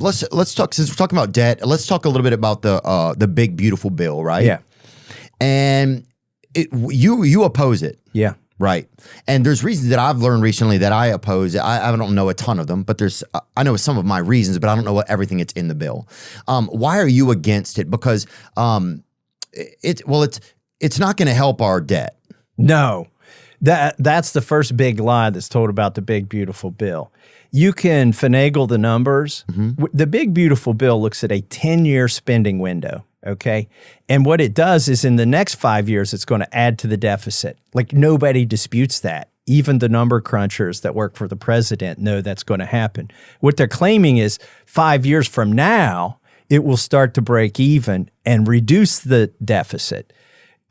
let's talk, since we're talking about debt, let's talk a little bit about the big beautiful bill, right? Yeah. And you oppose it. Yeah. Right. And there's reasons that I've learned recently that I oppose it. I don't know a ton of them, but I know some of my reasons, but I don't know what everything that's in the bill. Why are you against it? Because it's not going to help our debt. No. That's the first big lie that's told about the big beautiful bill. You can finagle the numbers. Mm-hmm. The big beautiful bill looks at a 10-year spending window. Okay. And what it does is in the next 5 years, it's going to add to the deficit. Like nobody disputes that. Even the number crunchers that work for the president know that's going to happen. What they're claiming is 5 years from now, it will start to break even and reduce the deficit.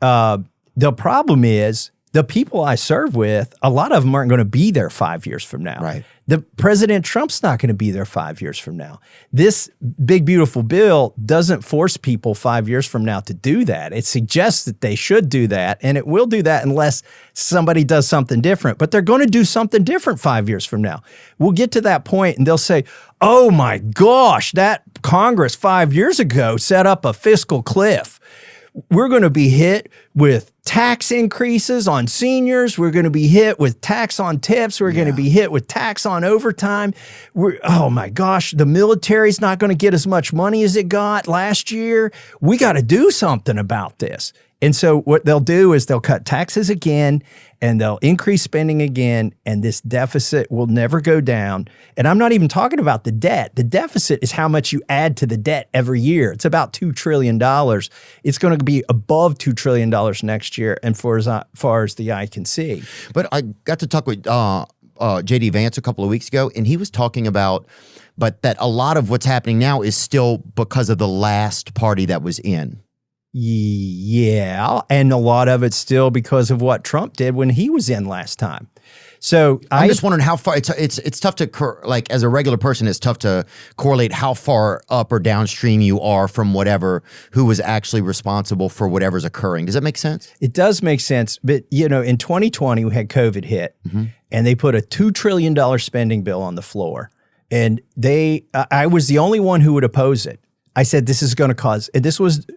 The problem is the people I serve with, a lot of them aren't going to be there 5 years from now. Right. The President Trump's not going to be there 5 years from now. This big, beautiful bill doesn't force people 5 years from now to do that. It suggests that they should do that, and it will do that unless somebody does something different. But they're going to do something different 5 years from now. We'll get to that point, and they'll say, oh my gosh, that Congress 5 years ago set up a fiscal cliff. We're going to be hit with tax increases on seniors. We're going to be hit with tax on tips. We're going to be hit with tax on overtime. Oh my gosh, the military's not going to get as much money as it got last year. We got to do something about this. And so what they'll do is they'll cut taxes again and they'll increase spending again, and this deficit will never go down. And I'm not even talking about the debt. The deficit is how much you add to the debt every year. It's about $2 trillion. It's going to be above $2 trillion next year, and for as far as the eye can see. But I got to talk with J.D. Vance a couple of weeks ago, and he was talking about that a lot of what's happening now is still because of the last party that was in. Yeah, and a lot of it's still because of what Trump did when he was in last time. So I'm just wondering how far it's tough to like as a regular person, it's tough to correlate how far up or downstream you are from who was actually responsible for whatever's occurring. Does that make sense? It does make sense, but in 2020 we had COVID hit, and they put a $2 trillion spending bill on the floor, and I was the only one who would oppose it. I said, this is going to cause,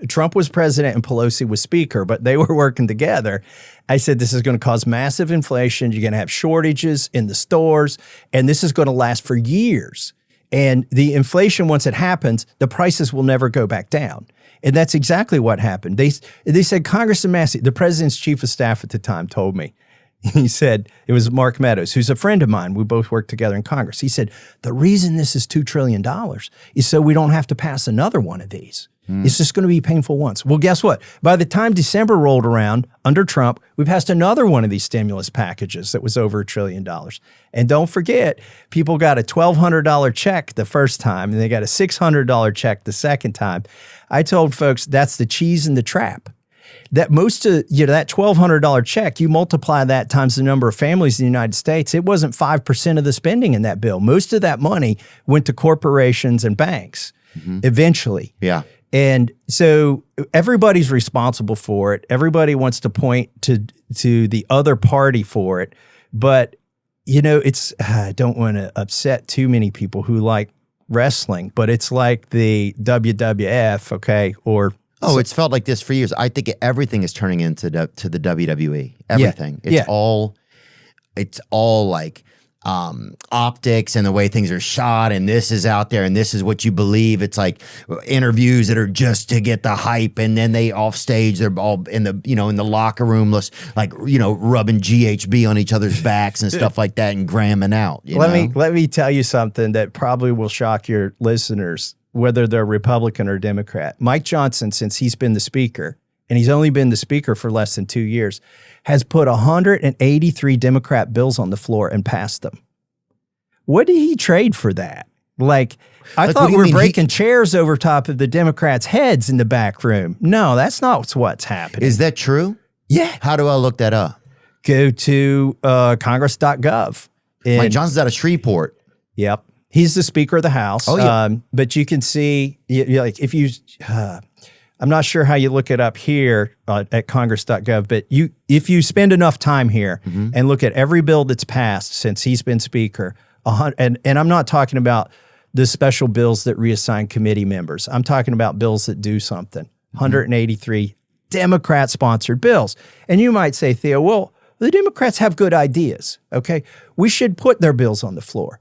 Trump was president and Pelosi was speaker, but they were working together. I said, this is going to cause massive inflation. You're going to have shortages in the stores, and this is going to last for years. And the inflation, once it happens, the prices will never go back down. And that's exactly what happened. They said, Congressman Massie, the president's chief of staff at the time told me, he said, it was Mark Meadows, who's a friend of mine. We both worked together in Congress. He said, the reason this is $2 trillion is so we don't have to pass another one of these. It's just going to be painful once. Well, guess what? By the time December rolled around under Trump, we passed another one of these stimulus packages that was over $1 trillion. And don't forget, people got a $1,200 check the first time, and they got a $600 check the second time. I told folks that's the cheese in the trap. That most of, that $1,200 check, you multiply that times the number of families in the United States, it wasn't 5% of the spending in that bill. Most of that money went to corporations and banks eventually. Yeah. And so everybody's responsible for it. Everybody wants to point to the other party for it. But, I don't want to upset too many people who like wrestling, but it's like the WWF, okay, or... Oh, it's felt like this for years. I think everything is turning into the WWE. Everything. It's all like optics and the way things are shot, and this is out there, and this is what you believe. It's like interviews that are just to get the hype, and then they off stage, they're all in the in the locker room, like rubbing GHB on each other's backs and stuff like that, and gramming out. Let me tell you something that probably will shock your listeners, whether they're Republican or Democrat. Mike Johnson, since he's been the speaker, and he's only been the speaker for less than 2 years, has put 183 Democrat bills on the floor and passed them. What did he trade for that? I thought we were breaking chairs over top of the Democrats' heads in the back room. No, that's not what's happening. Is that true? Yeah. How do I look that up? Go to congress.gov. Mike Johnson's out of Shreveport. Yep. He's the Speaker of the House. Oh, yeah. But you can see, if you, I'm not sure how you look it up here at congress.gov, but if you spend enough time here and look at every bill that's passed since he's been Speaker, and I'm not talking about the special bills that reassign committee members. I'm talking about bills that do something. 183 Democrat-sponsored bills. And you might say, Theo, well, the Democrats have good ideas, okay? We should put their bills on the floor.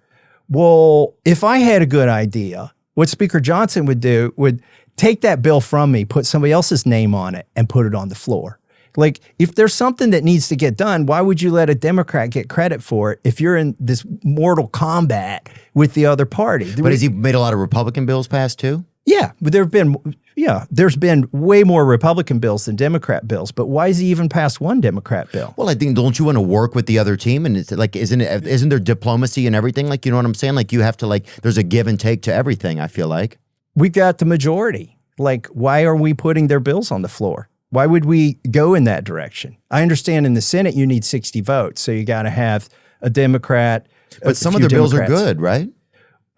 Well, if I had a good idea, what Speaker Johnson would do would take that bill from me, put somebody else's name on it, and put it on the floor. Like, if there's something that needs to get done, why would you let a Democrat get credit for it if you're in this mortal combat with the other party? But has he made a lot of Republican bills pass too? Yeah, but there's been way more Republican bills than Democrat bills. But why has he even passed one Democrat bill? Well, I think, don't you want to work with the other team? And it's like, isn't there diplomacy and everything? Like, you know what I'm saying? Like, you have to, like, there's a give and take to everything, I feel like. We got the majority. Like, why are we putting their bills on the floor? Why would we go in that direction? I understand in the Senate you need 60 votes, so you got to have a Democrat. But some of their bills are good, right?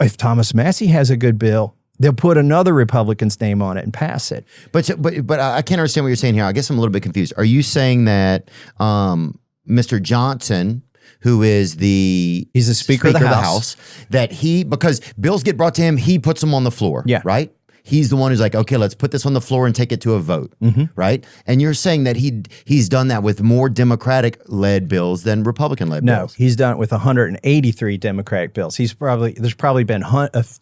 If Thomas Massie has a good bill, they'll put another Republican's name on it and pass it. But I can't understand what you're saying here. I guess I'm a little bit confused. Are you saying that Mr. Johnson, who is he's the Speaker of the House, that because bills get brought to him, he puts them on the floor, right? He's the one who's like, okay, let's put this on the floor and take it to a vote, right? And you're saying that he's done that with more Democratic-led bills than Republican-led bills. No, he's done it with 183 Democratic bills. There's probably been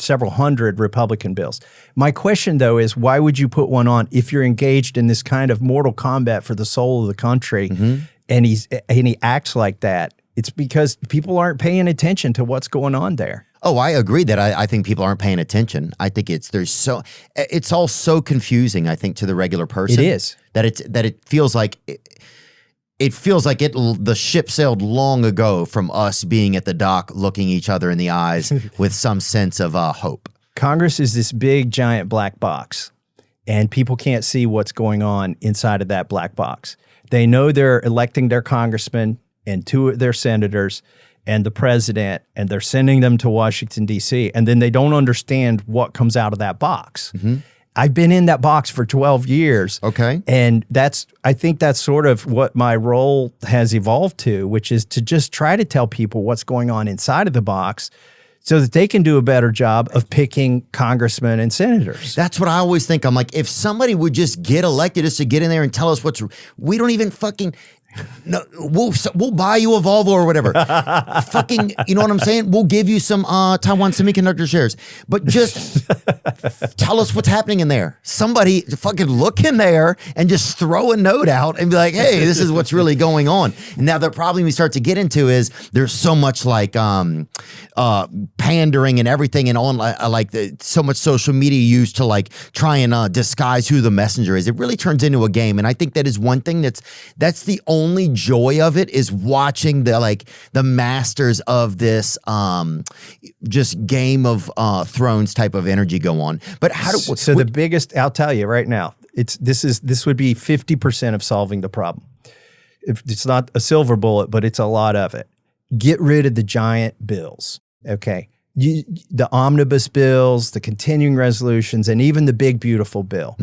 several hundred Republican bills. My question, though, is why would you put one on if you're engaged in this kind of mortal combat for the soul of the country, and he acts like that? It's because people aren't paying attention to what's going on there. Oh, I agree that I think people aren't paying attention. I think it's all so confusing, I think, to the regular person. It is. That it feels like the ship sailed long ago from us being at the dock looking each other in the eyes with some sense of hope. Congress is this big giant black box, and people can't see what's going on inside of that black box. They know they're electing their congressmen and two of their senators and the president, and they're sending them to Washington, D.C., and then they don't understand what comes out of that box. I've been in that box for 12 years. Okay. And I think that's sort of what my role has evolved to, which is to just try to tell people what's going on inside of the box so that they can do a better job of picking congressmen and senators. That's what I always think. I'm like, if somebody would just get elected us to get in there and tell us we don't even fucking... No, we'll buy you a Volvo or whatever. Fucking, you know what I'm saying? We'll give you some Taiwan Semiconductor shares, but just tell us what's happening in there. Somebody fucking look in there and just throw a note out and be like, "Hey, this is what's really going on." And now the problem we start to get into is there's so much like pandering and everything, and on so much social media used to like try and disguise who the messenger is. It really turns into a game, and I think that is one thing that's the only joy of it, is watching the masters of this just Game of Thrones type of energy go on. But the biggest, I'll tell you right now, this would be 50% of solving the problem. It's not a silver bullet, but it's a lot of it. Get rid of the giant bills, okay? The omnibus bills, the continuing resolutions, and even the big beautiful bill.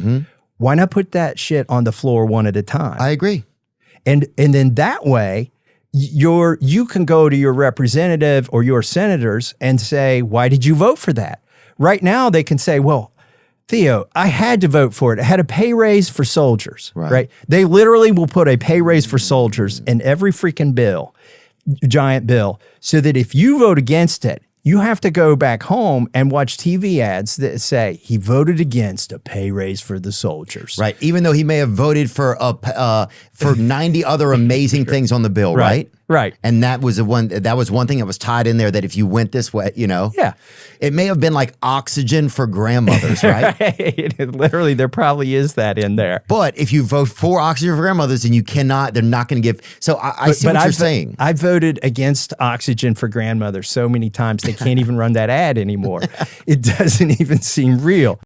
Why not put that shit on the floor one at a time? I agree. And then that way, you can go to your representative or your senators and say, why did you vote for that? Right now, they can say, well, Theo, I had to vote for it. I had a pay raise for soldiers, right? They literally will put a pay raise for soldiers in every freaking bill, giant bill, so that if you vote against it, you have to go back home and watch TV ads that say he voted against a pay raise for the soldiers. Right. Even though he may have voted for 90 other amazing things on the bill, right? Right. And that was one thing that was tied in there, that if you went this way, Yeah. It may have been like oxygen for grandmothers, right? Literally, there probably is that in there. But if you vote for oxygen for grandmothers, then they're not going to give. So I see what you're saying. I voted against oxygen for grandmothers so many times they can't even run that ad anymore. It doesn't even seem real.